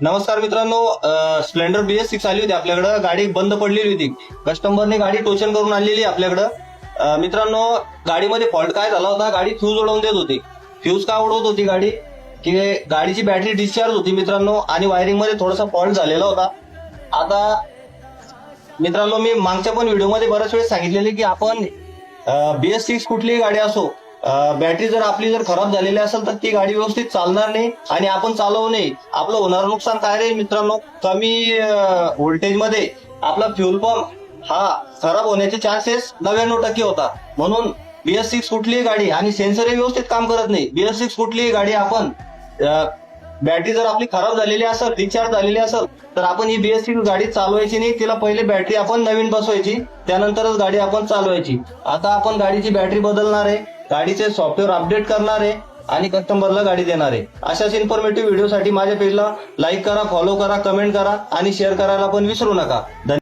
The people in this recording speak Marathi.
नमस्कार मित्रांनो, स्प्लेंडर BS6 आली होती आपल्याकडे. गाडी बंद पडलेली होती. कस्टमरने गाडी टोचन करून आणलेली आपल्याकडे. मित्रांनो, गाडीमध्ये फॉल्ट काय झाला होता, गाडी फ्यूज उडवून देत होती. फ्यूज का उडवत होती गाडी की गाडीची बॅटरी डिस्चार्ज होती मित्रांनो, आणि वायरिंग मध्ये थोडासा फॉल्ट झालेला होता. आता मित्रांनो, मी मागच्या पण व्हिडिओमध्ये बऱ्याच वेळेस सांगितलेले की आपण BS6 कुठलीही गाडी असो, बॅटरी जर आपली खराब झालेली असेल तर ती गाडी व्यवस्थित चालणार नाही आणि आपण चालवू नये. आपलं होणारं नुकसान काय रे मित्रांनो, कमी व्होल्टेज मध्ये आपला फ्युल पंप हा खराब होण्याचे चान्सेस 99% होता. म्हणून BS6 कुठलीही गाडी, आणि सेन्सरही व्यवस्थित काम करत नाही. BS6 कुठलीही गाडी आपण बॅटरी जर आपली खराब झालेली असेल, रिचार्ज झालेली असेल, तर आपण ही BS6 गाडी चालवायची नाही. तिला पहिले बॅटरी आपण नवीन बसवायची, त्यानंतरच गाडी आपण चालवायची. आता आपण गाडीची बॅटरी बदलणार आहे, गाडीचे सॉफ्टवेअर अपडेट करणार आहे आणि कस्टमरला गाडी देणार आहे. अशाच इन्फॉर्मेटिव्ह व्हिडिओसाठी माझ्या पेजला लाईक करा, फॉलो करा, कमेंट करा आणि शेअर करायला पण विसरू नका.